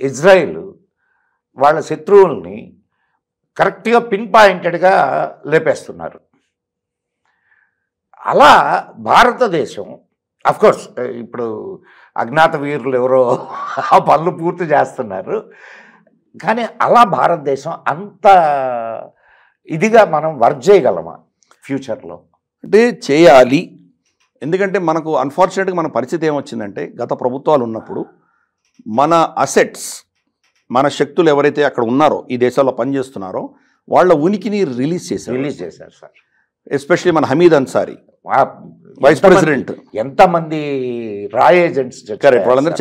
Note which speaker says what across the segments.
Speaker 1: Israel వాళ్ళ శత్రువుల్ని కరెక్ట్గా పిన్ పాయింటెడ్గా లేపేస్తున్నారు. అలా భారతదేశం అఫ్కోర్స్ ఇప్పుడు అజ్ఞాత వీరులు ఎవరో ఆ పనులు పూర్తి చేస్తున్నారు, కానీ అలా భారతదేశం అంత ఇదిగా మనం వర్క్ చేయగలమా ఫ్యూచర్లో?
Speaker 2: అంటే చేయాలి. ఎందుకంటే మనకు అన్ఫార్చునేట్గా మన పరిస్థితి ఏమొచ్చిందంటే, గత ప్రభుత్వాలు ఉన్నప్పుడు మన అసెట్స్, మన శక్తులు ఎవరైతే అక్కడ ఉన్నారో, ఈ దేశాల్లో పనిచేస్తున్నారో, వాళ్ళ ఉనికిని రిలీజ్ చేశారు
Speaker 1: సార్.
Speaker 2: ఎస్పెషలీ మన హమీద్ అన్సారీ వైస్ ప్రెసిడెంట్,
Speaker 1: ఎంతమంది రా ఏజెంట్స్
Speaker 2: వాళ్ళందరూ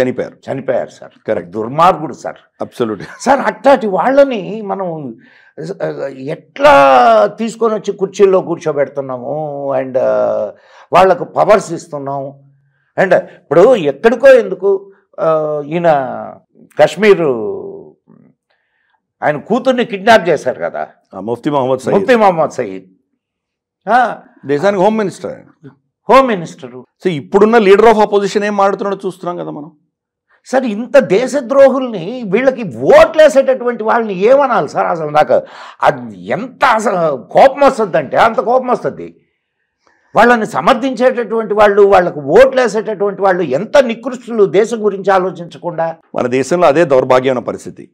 Speaker 2: చనిపోయారు
Speaker 1: సార్. కరెక్ట్, దుర్మార్గుడు సార్.
Speaker 2: Absolute
Speaker 1: sir. అట్లాంటి వాళ్ళని మనం ఎట్లా తీసుకొని వచ్చి కుర్చీల్లో కూర్చోబెడుతున్నాము అండ్ వాళ్లకు పవర్స్ ఇస్తున్నాము. అండ్ ఇప్పుడు ఎక్కడికో ఎందుకు ఈయన కాశ్మీరు ఆయన కూతుర్ని కిడ్నాప్ చేశారు కదా,
Speaker 2: ముఫ్తీ
Speaker 1: మహమ్మద్ సయీద్.
Speaker 2: దేశానికి హోమ్ మినిస్టరు. సో
Speaker 1: ఇప్పుడున్న
Speaker 2: లీడర్ ఆఫ్ అపోజిషన్ ఏం మాట్లాడుతున్నాడో చూస్తున్నాం కదా మనం.
Speaker 1: సార్, ఇంత దేశద్రోహుల్ని వీళ్ళకి ఓట్లేసేటటువంటి వాళ్ళని ఏమనాలి సార్? అసలు నాకు అది ఎంత అసలు కోపం వస్తుందంటే అంత కోపం వస్తుంది. వాళ్ళని సమర్థించేటటువంటి వాళ్ళు, వాళ్ళకు ఓట్లేసేటటువంటి వాళ్ళు ఎంత నికృష్టులు, దేశం గురించి ఆలోచించకుండా.
Speaker 2: మన దేశంలో అదే దౌర్భాగ్యమైన పరిస్థితి.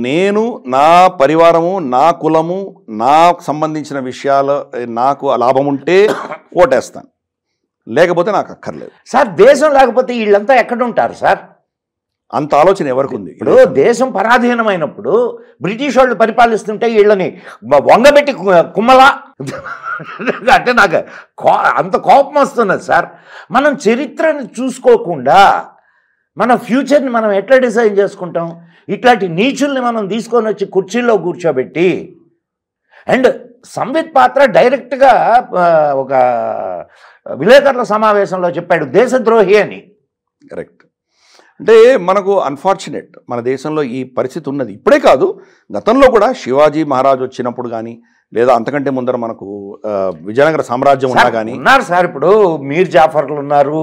Speaker 2: నేను, నా పరివారము, నా కులము, నాకు సంబంధించిన విషయాలు నాకు లాభం ఉంటే ఓటేస్తాను, లేకపోతే నాకు అక్కర్లేదు
Speaker 1: సార్. దేశం లేకపోతే వీళ్ళంతా ఎక్కడ ఉంటారు సార్?
Speaker 2: అంత ఆలోచన ఎవరికి ఉంది?
Speaker 1: ఇప్పుడు దేశం పరాధీనమైనప్పుడు బ్రిటిష్ వాళ్ళు పరిపాలిస్తుంటే వీళ్ళని వంగబెట్టి కుమ్మలా అంటే నాకు అంత కోపం వస్తున్నది సార్. మనం చరిత్రని చూసుకోకుండా మన ఫ్యూచర్ని మనం ఎట్లా డిజైన్ చేసుకుంటాం? ఇట్లాంటి నీచుల్ని మనం తీసుకొని వచ్చి కుర్చీల్లో కూర్చోబెట్టి, అండ్ సంవిత్ పాత్ర డైరెక్ట్గా ఒక విలేకరుల సమావేశంలో చెప్పాడు దేశద్రోహి అని.
Speaker 2: కరెక్ట్. అంటే మనకు అన్ఫార్చునేట్ మన దేశంలో ఈ పరిస్థితి ఉన్నది. ఇప్పుడే కాదు, గతంలో కూడా శివాజీ మహారాజు వచ్చినప్పుడు కానీ, లేదా అంతకంటే ముందర మనకు విజయనగర సామ్రాజ్యం ఉన్నా కానీ
Speaker 1: ఉన్నారు సార్. ఇప్పుడు మీర్ జాఫర్లు ఉన్నారు,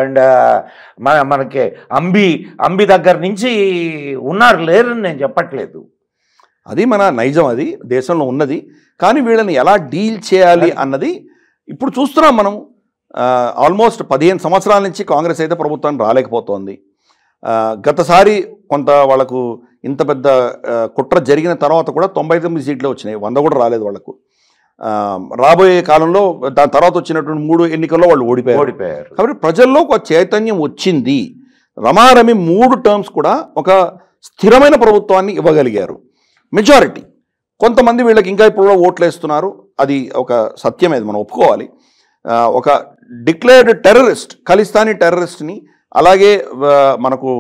Speaker 1: అండ్ మనకి అంబి దగ్గర నుంచి ఉన్నారు, లేరని నేను చెప్పట్లేదు.
Speaker 2: అది మన నైజం, అది దేశంలో ఉన్నది. కానీ వీళ్ళని ఎలా డీల్ చేయాలి అన్నది ఇప్పుడు చూస్తున్నాం మనం. ఆల్మోస్ట్ 15 సంవత్సరాల నుంచి కాంగ్రెస్ అయితే ప్రభుత్వానికి రాలేకపోతోంది. గతసారి కొంత వాళ్ళకు ఇంత పెద్ద కుట్ర జరిగిన తర్వాత కూడా 99 సీట్లే వచ్చినాయి, 100 కూడా రాలేదు వాళ్ళకు. రాబోయే కాలంలో దాని తర్వాత వచ్చినటువంటి 3 ఎన్నికల్లో వాళ్ళు ఓడిపోయారు. కాబట్టి ప్రజల్లో ఒక చైతన్యం వచ్చింది. రమారమి 3 టర్మ్స్ కూడా ఒక స్థిరమైన ప్రభుత్వాన్ని ఇవ్వగలిగారు మెజారిటీ. కొంతమంది వీళ్ళకి ఇంకా ఇప్పుడు ఓట్లు వేస్తున్నారు, అది ఒక సత్యమే, మనం ఒప్పుకోవాలి. ఒక డిక్లేర్డ్ టెర్రరిస్ట్, ఖలిస్తానీ టెర్రరిస్ట్ని, అలాగే మనకు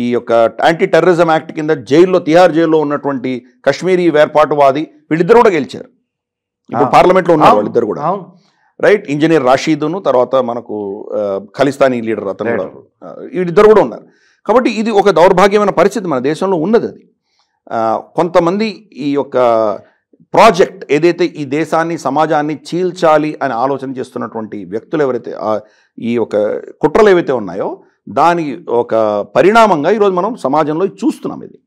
Speaker 2: ఈ యొక్క యాంటీ టెర్రరిజం యాక్ట్ కింద జైల్లో, తిహార్ జైల్లో ఉన్నటువంటి కశ్మీరీ వేర్పాటువాది, వీళ్ళిద్దరు కూడా గెలిచారు. ఇప్పుడు పార్లమెంట్లో ఉన్నారు వాళ్ళిద్దరు కూడా, రైట్. ఇంజనీర్ రాషీదును, తర్వాత మనకు ఖలిస్తానీ లీడర్ అతను కూడా, వీళ్ళిద్దరు కూడా ఉన్నారు. కాబట్టి ఇది ఒక దౌర్భాగ్యమైన పరిస్థితి మన దేశంలో ఉన్నది. అది కొంతమంది ఈ యొక్క ప్రాజెక్ట్ ఏదైతే ఈ దేశాన్ని, సమాజాన్ని చీల్చాలి అని ఆలోచన చేస్తున్నటువంటి వ్యక్తులు ఎవరైతే, ఈ యొక్క కుట్రలు ఏవైతే ఉన్నాయో దాని ఒక పరిణామంగా ఈరోజు మనం సమాజంలో చూస్తున్నాం. ఇది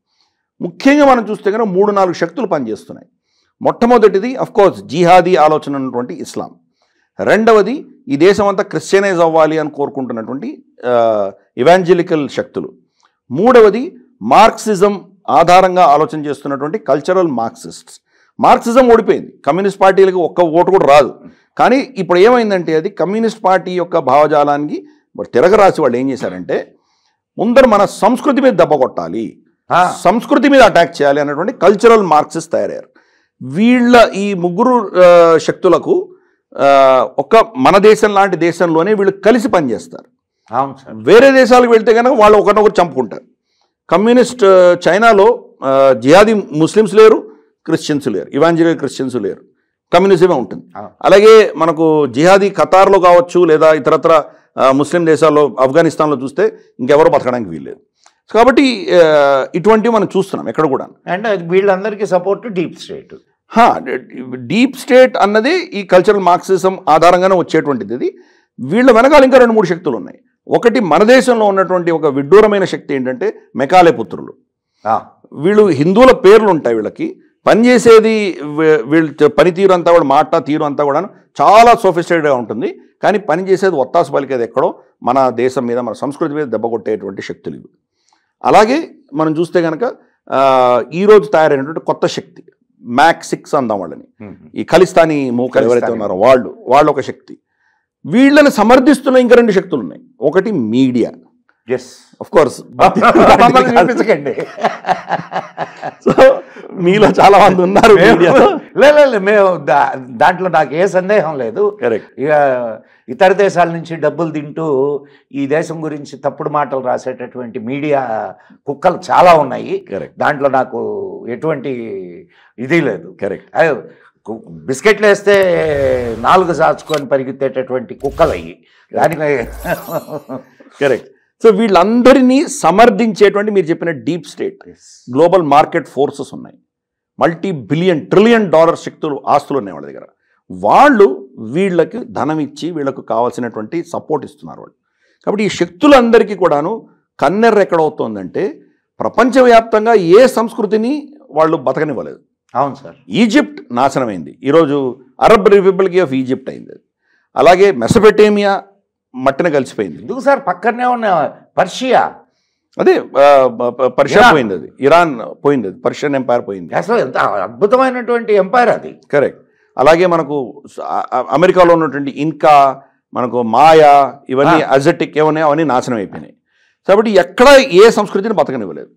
Speaker 2: ముఖ్యంగా మనం చూస్తే కనుక 3-4 శక్తులు పనిచేస్తున్నాయి. మొట్టమొదటిది అఫ్కోర్స్ జిహాదీ ఆలోచన ఉన్నటువంటి ఇస్లాం. రెండవది ఈ దేశం అంతా క్రిస్టియనైజ్ అవ్వాలి అని కోరుకుంటున్నటువంటి ఇవాంజలికల్ శక్తులు. మూడవది మార్క్సిజం ఆధారంగా ఆలోచన చేస్తున్నటువంటి కల్చరల్ మార్క్సిస్ట్స్. మార్క్సిజం ఓడిపోయింది, కమ్యూనిస్ట్ పార్టీలకు ఒక్క ఓటు కూడా రాదు. కానీ ఇప్పుడు ఏమైందంటే అది కమ్యూనిస్ట్ పార్టీ యొక్క భావజాలానికి తిరగరాసి వాళ్ళు ఏం చేశారంటే, ముందర మన సంస్కృతి మీద దెబ్బ కొట్టాలి, సంస్కృతి మీద అటాక్ చేయాలి అన్నటువంటి కల్చరల్ మార్క్సిస్ట్ తయారయ్యారు. వీళ్ళ ఈ 3 శక్తులకు ఒక మన దేశం లాంటి దేశంలోనే వీళ్ళు కలిసి పనిచేస్తారు. వేరే దేశాలకు వెళ్తే కనుక వాళ్ళు ఒకరినొకరు చంపుకుంటారు. కమ్యూనిస్ట్ చైనాలో జిహాదీ ముస్లిమ్స్ లేరు, క్రిస్టియన్స్ లేరు, ఇవాంజలికల్ క్రిస్టియన్స్ లేరు, కమ్యూనిజమే ఉంటుంది. అలాగే మనకు జిహాదీ ఖతార్లో కావచ్చు, లేదా ఇతరత్ర ముస్లిం దేశాల్లో, ఆఫ్ఘనిస్తాన్లో చూస్తే ఇంకెవరో బతకడానికి వీల్లేదు. కాబట్టి ఇటువంటివి మనం చూస్తున్నాం ఎక్కడ కూడా.
Speaker 1: అండ్ వీళ్ళందరికీ సపోర్ట్
Speaker 2: డీప్ స్టేట్ అన్నది ఈ కల్చరల్ మార్క్సిజం ఆధారంగానే వచ్చేటువంటిది. ఇది వీళ్ళ వెనకాల ఇంకా 2-3 శక్తులు ఉన్నాయి. ఒకటి మన దేశంలో ఉన్నటువంటి ఒక విడ్డూరమైన శక్తి ఏంటంటే మెకాలే పుత్రులు. వీళ్ళు హిందువుల పేర్లు ఉంటాయి, వీళ్ళకి పనిచేసేది వీళ్ళు పనితీరు అంతా కూడా మాట తీరు అంతా కూడా చాలా సోఫిస్టికేటెడ్గా ఉంటుంది. కానీ పనిచేసేది ఒత్తాసు పలికేది ఎక్కడో మన దేశం మీద మన సంస్కృతి మీద దెబ్బ కొట్టేటువంటి శక్తులు ఇవి. అలాగే మనం చూస్తే కనుక ఈరోజు తయారైనటువంటి కొత్త శక్తి MAC-6 అందాం వాళ్ళని, ఈ ఖలిస్తానీ మూకలు ఎవరైతే ఉన్నారో వాళ్ళు ఒక శక్తి. వీళ్ళని సమర్థిస్తున్న ఇంకా 2 శక్తులు ఉన్నాయి. ఒకటి మీడియా, ఆఫ్ కోర్స్ సో మీలో చాలా మంది ఉన్నారు మీడియాలో.
Speaker 1: మేము దాంట్లో నాకు ఏ సందేహం లేదు. ఇక ఇతర దేశాల నుంచి డబ్బులు తింటూ ఈ దేశం గురించి తప్పుడు మాటలు రాసేటటువంటి మీడియా కుక్కలు చాలా ఉన్నాయి. దాంట్లో నాకు ఎటువంటి ఇది లేదు. బిస్కెట్లు వేస్తే 4 సాచుకొని పరిగెత్తేటటువంటి కుక్కలు అయ్యి దానికి
Speaker 2: కరెక్ట్. సో వీళ్ళందరినీ సమర్థించేటువంటి మీరు చెప్పిన deep state global market forces ఉన్నాయి, $multi-billion, $trillion శక్తులు ఆస్తులు ఉన్నాయి వాళ్ళ దగ్గర. వాళ్ళు వీళ్ళకి ధనం ఇచ్చి వీళ్ళకు కావాల్సినటువంటి సపోర్ట్ ఇస్తున్నారు వాళ్ళు. కాబట్టి ఈ శక్తులందరికీ కూడాను కన్నెర్ర ఎక్కడవుతోందంటే ప్రపంచవ్యాప్తంగా ఏ సంస్కృతిని వాళ్ళు బతకనివ్వలేదు.
Speaker 1: అవును సార్.
Speaker 2: ఈజిప్ట్ నాశనమైంది, ఈరోజు అరబ్ రిపబ్లిక్ ఆఫ్ ఈజిప్ట్ అయింది. అలాగే మెసొపొటేమియా మట్టిన కలిసిపోయింది.
Speaker 1: ఎందుకు సార్ పక్కనే ఉన్న పర్షియా,
Speaker 2: అదే పర్షియా పోయింది, అది ఇరాన్ పోయింది, అది పర్షియన్ ఎంపైర్ పోయింది.
Speaker 1: అసలు ఎంత అద్భుతమైనటువంటి ఎంపైర్ అది.
Speaker 2: కరెక్ట్. అలాగే మనకు అమెరికాలో ఉన్నటువంటి ఇన్కా, మనకు మాయా, ఇవన్నీ అజెటిక్ ఏమన్నా అవన్నీ నాశనం అయిపోయినాయి. కాబట్టి ఎక్కడ ఏ సంస్కృతిని బతకనివ్వలేదు.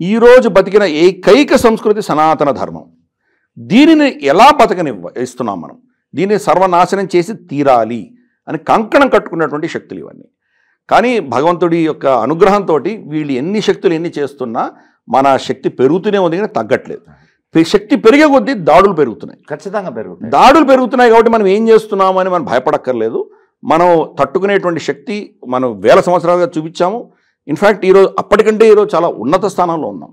Speaker 2: ఈరోజు బతికిన ఏకైక సంస్కృతి సనాతన ధర్మం. దీనిని ఎలా ఇస్తున్నాం మనం, దీన్ని సర్వనాశనం చేసి తీరాలి అని కంకణం కట్టుకున్నటువంటి శక్తులు ఇవన్నీ. కానీ భగవంతుడి యొక్క అనుగ్రహంతో వీళ్ళు ఎన్ని శక్తులు ఎన్ని చేస్తున్నా మన శక్తి పెరుగుతూనే ఉంది కానీ తగ్గట్లేదు. శక్తి పెరిగే కొద్దీ దాడులు పెరుగుతున్నాయి,
Speaker 1: ఖచ్చితంగా పెరుగుతాయి.
Speaker 2: దాడులు పెరుగుతున్నాయి కాబట్టి మనం ఏం చేస్తున్నాము అని మనం భయపడక్కర్లేదు. మనం తట్టుకునేటువంటి శక్తి మనం వేల సంవత్సరాలుగా చూపించాము. ఇన్ఫ్యాక్ట్ ఈరోజు అప్పటికంటే ఈరోజు చాలా ఉన్నత స్థానంలో ఉన్నాం.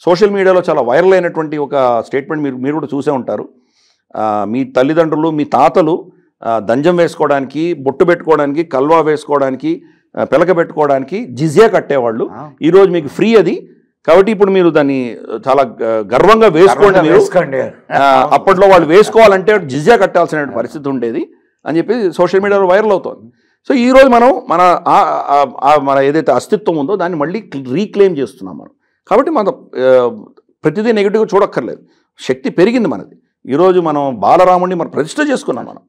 Speaker 2: సోషల్ మీడియాలో చాలా వైరల్ అయినటువంటి ఒక స్టేట్మెంట్ మీరు కూడా చూసే ఉంటారు. మీ తల్లిదండ్రులు మీ తాతలు దంజం వేసుకోవడానికి, బొట్టు పెట్టుకోవడానికి, కల్వా వేసుకోవడానికి, పిలక పెట్టుకోవడానికి జిజియా కట్టేవాళ్ళు. ఈరోజు మీకు ఫ్రీ అది. కాబట్టి ఇప్పుడు మీరు దాన్ని చాలా గర్వంగా వేసుకోండి. మీరు అప్పట్లో వాళ్ళు వేసుకోవాలంటే జిజియా కట్టాల్సిన పరిస్థితి ఉండేది అని చెప్పి సోషల్ మీడియాలో వైరల్ అవుతుంది. సో ఈరోజు మనం మన ఏదైతే అస్తిత్వం ఉందో దాన్ని మళ్ళీ రీక్లెయిమ్ చేస్తున్నాం మనం. కాబట్టి మనం ప్రతిదీ నెగిటివ్గా చూడక్కర్లేదు. శక్తి పెరిగింది మనది. ఈరోజు మనం బాలరాముడిని మనం ప్రతిష్ఠ చేసుకున్నాం. మనం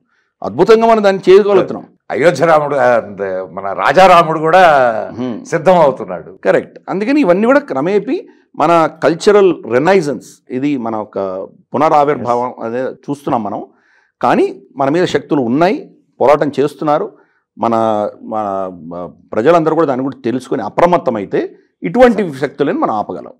Speaker 2: అద్భుతంగా మనం దాన్ని చేయగలుగుతున్నాం.
Speaker 1: అయోధ్య రాముడు, మన రాజారాముడు కూడా సిద్ధం అవుతున్నాడు.
Speaker 2: కరెక్ట్. అందుకని ఇవన్నీ కూడా క్రమేపీ మన కల్చరల్ రెనైజెన్స్, ఇది మన ఒక పునరావిర్భావం అదే చూస్తున్నాం మనం. కానీ మన మీద శక్తులు ఉన్నాయి, పోరాటం చేస్తున్నారు. మన ప్రజలందరూ కూడా దాన్ని కూడా తెలుసుకొని అప్రమత్తమైతే ఇటువంటి శక్తులను మనం ఆపగలం.